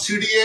CDA,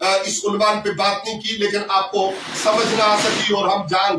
اس عنوان پہ بات نہیں کی، لیکن آپ کو سمجھ نہ آ سکی اور ہم جان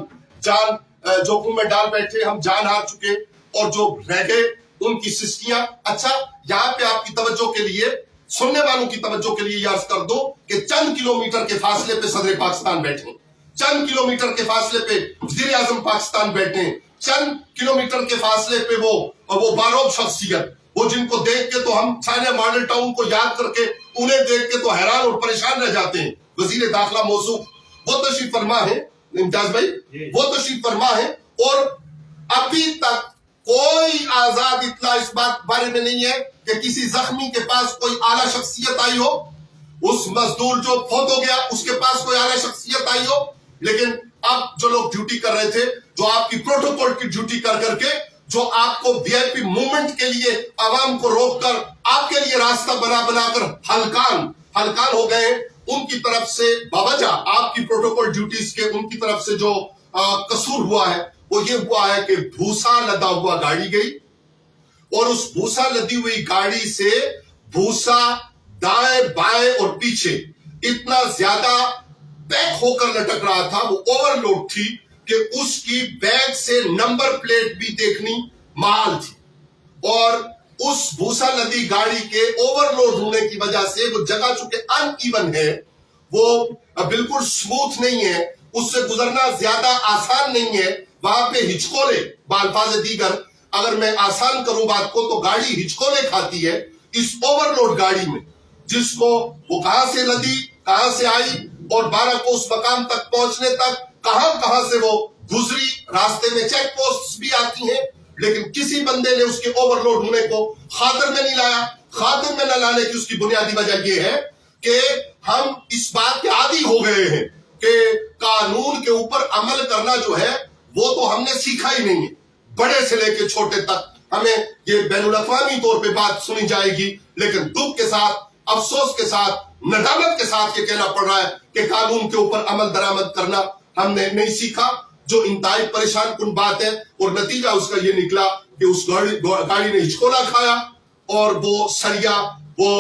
جوخم میں ڈال بیٹھے، ہم جان ہار چکے اور جو رہ گئے ان کی سسٹیاں. اچھا یہاں پہ آپ کی توجہ کے لیے، سننے والوں کی توجہ کے لیے یہ عرض کر دو کہ چند کلومیٹر کے فاصلے پہ صدر پاکستان بیٹھے، چند کلومیٹر کے فاصلے پہ وزیر اعظم پاکستان بیٹھے، چند کلومیٹر کے فاصلے پہ وہ باروب شخصیت، وہ جن کو دیکھ کے تو ہم چائنا ماڈل ٹاؤن کو یاد کر کے انہیں دیکھ کے تو حیران اور پریشان رہ جاتے ہیں. وزیر داخلہ موصوف وہ تشریف فرما ہے، امتیاز بھائی وہ تشریف فرما ہے، اور ابھی تک کوئی آزاد اطلاع اس بات بارے میں نہیں ہے کہ کسی زخمی کے پاس کوئی اعلیٰ شخصیت آئی ہو، اس مزدور جو فوت ہو گیا اس کے پاس کوئی اعلیٰ شخصیت آئی ہو. لیکن اب جو لوگ ڈیوٹی کر رہے تھے، جو آپ کی پروٹوکول کی ڈیوٹی کر کے، جو آپ کو وی آئی پی موومنٹ کے لیے عوام کو روک کر آپ کے لیے راستہ بنا کر ہلکان ہو گئے، ان کی طرف سے باوجہ آپ کی پروٹوکول ڈیوٹیز کے ان کی طرف سے جو قصور ہوا ہے وہ یہ ہوا ہے کہ بھوسا لدا ہوا گاڑی گئی، اور اس بھوسا لدی ہوئی گاڑی سے بھوسا دائیں بائیں اور پیچھے اتنا زیادہ پیک ہو کر لٹک رہا تھا، وہ اوور لوڈ تھی کہ اس کی بیک سے نمبر پلیٹ بھی دیکھنی محال تھی. اور اس بھوسا لدی گاڑی کے اوور لوڈ ہونے کی وجہ سے وہ جگہ چونکہ ان ایون ہے، وہ بالکل سموتھ نہیں ہے، اس سے گزرنا زیادہ آسان نہیں ہے، وہاں پہ ہچکولے، بالفاظ دیگر اگر میں آسان کروں بات کو تو گاڑی ہچکولے کھاتی ہے اس اوور لوڈ گاڑی میں، جس کو وہ کہاں سے لدی، کہاں سے آئی، اور 12 کو اس مقام تک پہنچنے تک کہاں سے وہ گزری. راستے میں چیک پوسٹ بھی آتی ہیں، لیکن کسی بندے نے اس کے اوور لوڈ ہونے کو خاطر میں نہیں لایا. خاطر میں نہ لانے کی اس کی بنیادی وجہ یہ ہے کہ ہم اس بات کے عادی ہو گئے ہیں کہ قانون کے اوپر عمل کرنا جو ہے وہ تو ہم نے سیکھا ہی نہیں ہے. بڑے سے لے کے چھوٹے تک ہمیں یہ بین الاقوامی طور پہ بات سنی جائے گی، لیکن دکھ کے ساتھ، افسوس کے ساتھ، ندامت کے ساتھ یہ کہنا پڑ رہا ہے کہ قانون کے اوپر عمل درآمد کرنا ہم نے نہیں سیکھا، جو انتہائی پریشان کن بات ہے. اور نتیجہ اس کا یہ نکلا کہ اس گاڑی نے ہچکولا کھایا، اور وہ سریا، وہ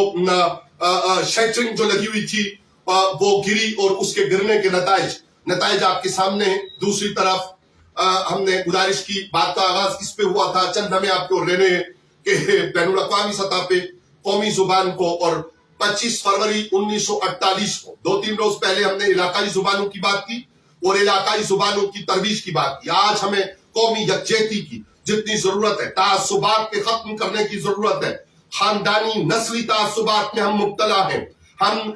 شیٹرنگ جو لگی ہوئی تھی وہ گری، اور اس کے گرنے کے نتائج آپ کے سامنے ہیں. دوسری طرف ہم نے گزارش کی، بات کا آغاز اس پہ ہوا تھا، چند ہمیں آپ کو رہنے ہیں کہ بین الاقوامی سطح پہ قومی زبان کو، اور 25 فروری 1948 کو 2-3 روز پہلے ہم نے علاقائی زبانوں کی بات کی اور علاقائی زبانوں کی ترویج کی بات کی. آج ہمیں قومی یکجہتی کی جتنی ضرورت ہے، تعصبات کے ختم کرنے کی ضرورت ہے. خاندانی نسلی تعصبات میں ہم مبتلا ہیں. ہم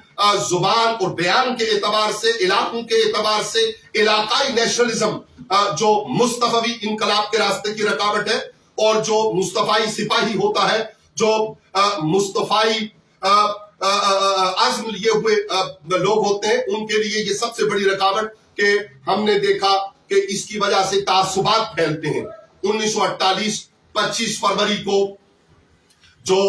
زبان اور بیان کے اعتبار سے، علاقوں کے اعتبار سے علاقائی نیشنلزم جو مصطفی انقلاب کے راستے کی رکاوٹ ہے، اور جو مصطفی سپاہی ہوتا ہے، جو مصطفی عزم لیے ہوئے لوگ ہوتے ہیں، ان کے لیے یہ سب سے بڑی رکاوٹ کہ ہم نے دیکھا کہ اس کی وجہ سے تعصبات پھیلتے ہیں. 1948 25 فروری کو جو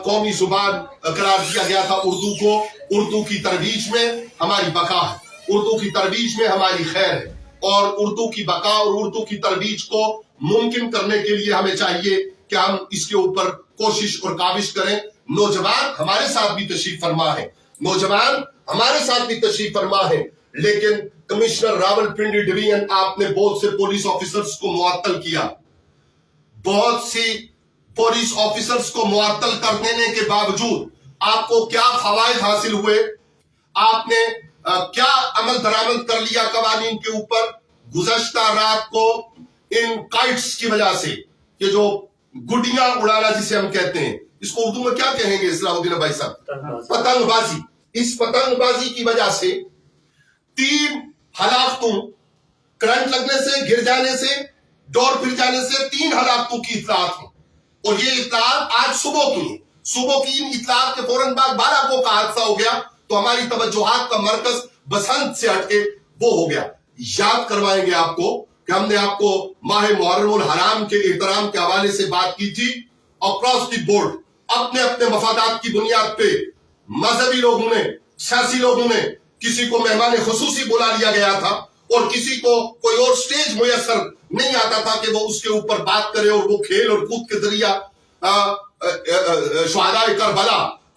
قومی زبان قرار دیا گیا تھا اردو کو، اردو کی ترویج میں ہماری بقا ہے، اردو کی ترویج میں ہماری خیر ہے، اور اردو کی بقا اور اردو کی ترویج کو ممکن کرنے کے لیے ہمیں چاہیے کہ ہم اس کے اوپر کوشش اور کاوش کریں. نوجوان ہمارے ساتھ بھی تشریف فرما ہے، نوجوان ہمارے ساتھ بھی تشریف فرما ہے، لیکن کمشنر راول پنڈی ڈویژن آپ نے بہت سے پولیس آفیسرز کو معطل کیا. بہت سی پولیس آفیسرز کو معطل کر دینے کے باوجود آپ کو کیا فوائد حاصل ہوئے؟ آپ نے کیا عمل درآمد کر لیا قوانین کے اوپر؟ گزشتہ رات کو ان کائٹس کی وجہ سے، یہ جو گڈیاں اڑانا جسے ہم کہتے ہیں، اس کو اردو میں کیا کہیں گے اصلاح الدین بھائی صاحب؟ پتنگ بازی. اس پتنگ بازی کی وجہ سے 3 ہلاکتوں، کرنٹ لگنے سے، گر جانے سے، ڈور پھر جانے سے 3 ہلاکتوں کی اطلاعات ہیں. اور یہ اطلاعات آج صبح کی ہیں. صبح کی ان اطلاعات کے فوراً بعد 12 کو کا حادثہ ہو گیا، تو ہماری توجہات کا مرکز بسنت سے ہٹ کے وہ ہو گیا. یاد کروائیں گے آپ کو کہ ہم نے آپ کو ماہ محرم الحرام کے احترام کے حوالے سے بات کی تھی. اکراس دی بورڈ اپنے اپنے مفادات کی بنیاد پہ مذہبی لوگوں نے، سیاسی لوگوں نے، کسی کو مہمان خصوصی بلا لیا گیا تھا، اور کسی کو کوئی اور سٹیج میسر نہیں آتا تھا کہ وہ اس کے اوپر بات کرے، اور وہ کھیل اور کود کے ذریعہ شہدائے کربلا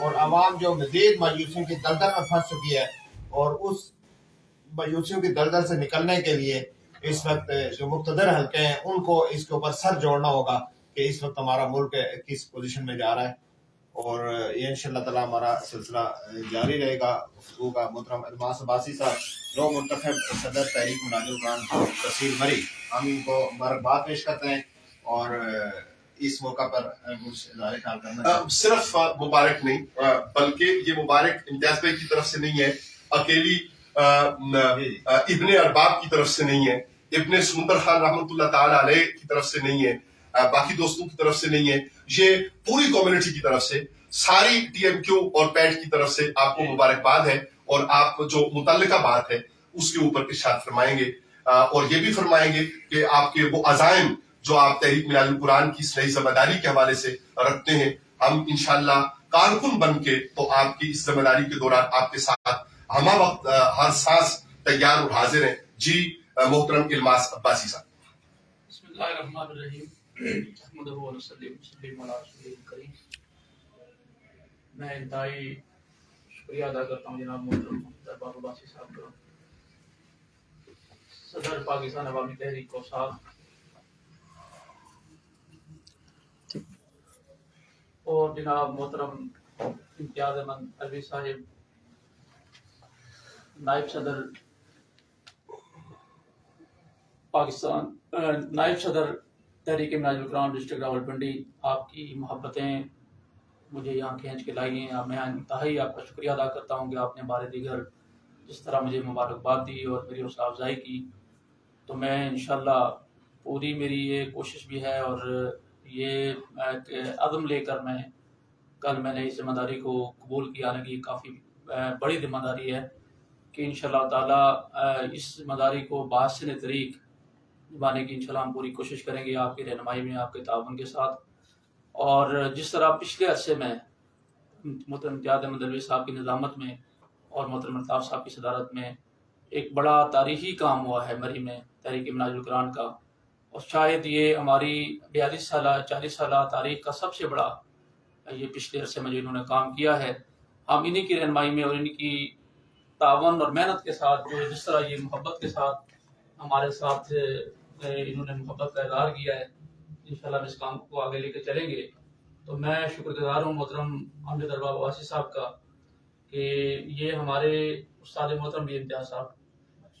اور عوام جو مزید مایوسیوں کی دلدل میں پھنس چکی ہے، اور اس مایوسیوں کی دلدل سے نکلنے کے لیے اس وقت جو مقتدر حلقے ہیں ان کو اس کے اوپر سر جوڑنا ہوگا کہ اس وقت ہمارا ملک کس پوزیشن میں جا رہا ہے، اور یہ انشاءاللہ تعالی ہمارا سلسلہ جاری رہے گا گفتگو کا۔ محترم الماس عباسی صاحب نو منتخب صدر تحریک مناظر القرآن تحصیل مری، ہم ان کو مبارکباد پیش کرتے ہیں اور اس موقع پر کچھ اظہار خیال کرنا چاہتے ہیں۔ صرف مبارک نہیں بلکہ یہ مبارک امتیاز بھائی کی طرف سے نہیں ہے، اکیلی ابن ارباب کی طرف سے نہیں ہے، ابن سمندر خان رحمۃ اللہ تعالی علیہ کی طرف سے نہیں ہے، باقی دوستوں کی طرف سے نہیں ہے، یہ پوری کمیونٹی کی طرف سے، ساری ٹی ایم کیو اور پیٹ کی طرف سے آپ کو مبارکباد ہے، اور آپ جو متعلقہ بات ہے اس کے اوپر ارشاد فرمائیں گے، اور یہ بھی فرمائیں گے کہ آپ کے وہ عزائم جو آپ تحریک مناظر القرآن کی اس نئی ذمہ داری کے حوالے سے رکھتے ہیں، ہم انشاءاللہ کارکن بن کے تو آپ کی اس ذمہ داری کے دوران آپ کے ساتھ ہمہ وقت ہر سانس تیار اور حاضر ہیں۔ جی محترم الماس عباسی صاحب۔ بسم اللہ الرحمن الرحیم، احمدہ و نصلی وسلم علی رسولہ الکریم۔ میں انتہائی شکریہ ادا کرتا ہوں جناب محترم ارباب عباسی صاحب کا، صدر پاکستان عوامی تحریک کو صاحب، اور جناب محترم امتیاز احمد الوی صاحب، نائب صدر پاکستان، نائب صدر تحریک مناظر القرآن ڈسٹرکٹ راولپنڈی۔ آپ کی محبتیں مجھے یہاں کھینچ کے لائی ہیں، میں انتہائی آپ کا شکریہ ادا کرتا ہوں کہ آپ نے بارے دیگر جس طرح مجھے مبارکباد دی اور میری حوصلہ افزائی کی، تو میں انشاءاللہ پوری میری یہ کوشش بھی ہے اور یہ عزم لے کر میں نے اس ذمہ داری کو قبول کیا، یعنی کہ کافی بڑی ذمہ داری ہے کہ انشاءاللہ تعالی اس ذمہ داری کو بحسن طریق نبھانے کی انشاءاللہ ہم پوری کوشش کریں گے، آپ کی رہنمائی میں، آپ کے تعاون کے ساتھ۔ اور جس طرح پچھلے عرصے میں محترم امتیاز احمد الوی صاحب کی نظامت میں اور محترم الطاف صاحب کی صدارت میں ایک بڑا تاریخی کام ہوا ہے مری میں تحریک مناظر القرآن کا، اور شاید یہ ہماری 40 سالہ تاریخ کا سب سے بڑا یہ پچھلے عرصے میں جو انہوں نے کام کیا ہے، ہم انہی کی رہنمائی میں اور انہی کی تعاون اور محنت کے ساتھ، جو جس طرح یہ محبت کے ساتھ ہمارے ساتھ انہوں نے محبت کا اظہار کیا ہے، انشاءاللہ ہم اس کام کو آگے لے کے چلیں گے۔ تو میں شکر گزار ہوں محترم امجد ارباب عباسی صاحب کا کہ یہ ہمارے استاد محترم بھی امتیاز صاحب،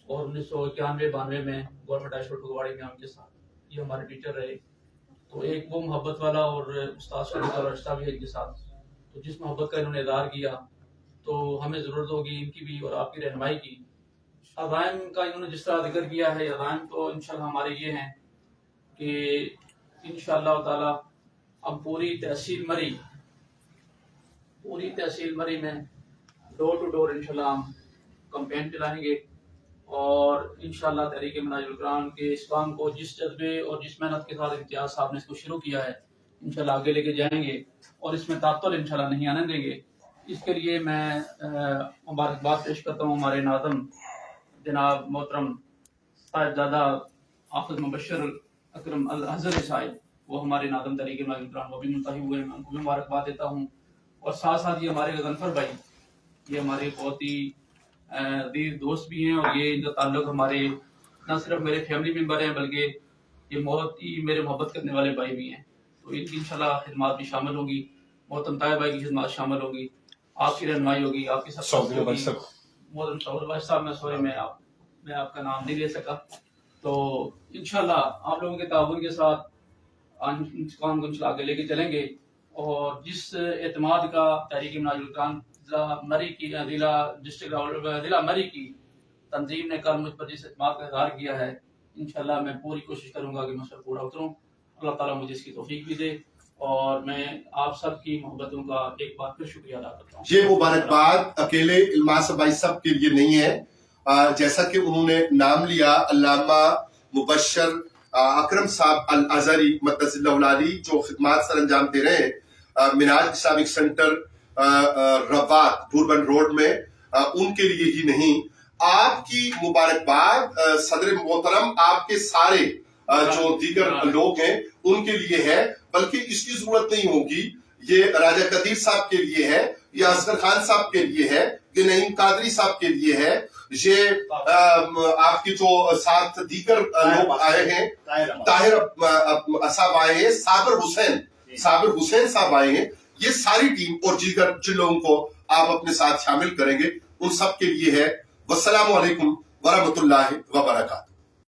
اور 1991-92 میں گورنمنٹ ہائی اسکول پھگواڑی میں ہم کے ساتھ یہ ہمارے ٹیچر رہے، تو ایک وہ محبت والا اور استاد صاحب کا رشتہ بھی ہے ان کے ساتھ، تو جس محبت کا انہوں نے اظہار کیا تو ہمیں ضرورت ہوگی ان کی بھی اور آپ کی رہنمائی کی۔ عزائم کا انہوں نے جس طرح ذکر کیا ہے، عزائم تو انشاءاللہ ہمارے یہ ہیں کہ انشاءاللہ تعالی ہم پوری تحصیل مری میں ڈور ٹو ڈور انشاءاللہ ہم کمپین چلائیں گے، اور انشاءاللہ تحریک مناظر القرآن کے اس کام کو جس جذبے اور جس محنت کے ساتھ امتیاز صاحب نے اس کو شروع کیا ہے انشاءاللہ آگے لے کے جائیں گے، اور اس میں تعطل انشاءاللہ نہیں آنے دیں گے۔ اس کے لیے میں مبارکباد پیش کرتا ہوں ہمارے ناظم جناب محترم صاحبزادہ حافظ مبشر اکرم الازہری صاحب، وہ ہمارے ناظم تحریک مناظر القرآن وہ بھی منتخب ہوئے، میں ان کو بھی مبارکباد دیتا ہوں، اور ساتھ ساتھ یہ ہمارے غضنفر بھائی، یہ ہمارے بہت ہی عزیز دوست بھی ہیں، اور یہ ان کا تعلق ہمارے نہ صرف میرے فیملی ممبر ہیں بلکہ یہ بہت ہی میرے محبت کرنے والے بھائی بھی ہیں، تو ان کی انشاءاللہ خدمات بھی شامل ہوگی، محترم طاہر بھائی کی خدمات شامل ہوگی، آپ کی رہنمائی ہوگی، آپ کی سب ہوگی۔ محترم شاہد بھائی صاحب، میں آپ کا نام نہیں لے سکا، تو انشاءاللہ آپ لوگوں کے تعاون کے ساتھ کام کو آگے لے کے چلیں گے، اور جس اعتماد کا تحریک مناظر القرآن ضلع مری کی تنظیم نے کل مجھ پر جس اعتماد کا اظہار کیا ہے، انشاءاللہ میں پوری کوشش کروں گا کہ میں اس پر پورا اتروں، اللہ تعالیٰ مجھے اس کی توفیق بھی دے، اور میں آپ سب کی محبتوں کا ایک بار پھر شکریہ ادا کرتا ہوں۔ یہ مبارکباد اکیلے الماس عباسی صاحب کے لیے نہیں ہے، جیسا کہ انہوں نے نام لیا علامہ مبشر اکرم صاحب الازہری مدث اللہ العالی، جو خدمات سر انجام دے رہے ہیں مناج Islamic centre Rawat bourbon road میں، ان کے لیے ہی نہیں، آپ کی مبارکباد صدر محترم آپ کے سارے جو دیگر لوگ ہیں ان کے لیے ہے، بلکہ اس کی ضرورت نہیں ہوگی یہ راجہ قدیر صاحب کے لیے ہے، یہ اصغر خان صاحب کے لیے ہے، یہ نعیم قادری صاحب کے لیے ہے، یہ آپ کے جو ساتھ دیگر لوگ آئے ہیں، طاہر صاحب آئے ہیں، صابر حسین صاحب آئے ہیں، یہ ساری ٹیم اور دیگر جن لوگوں کو آپ اپنے ساتھ شامل کریں گے ان سب کے لیے ہے۔ والسلام علیکم ورحمۃ اللہ وبرکاتہ۔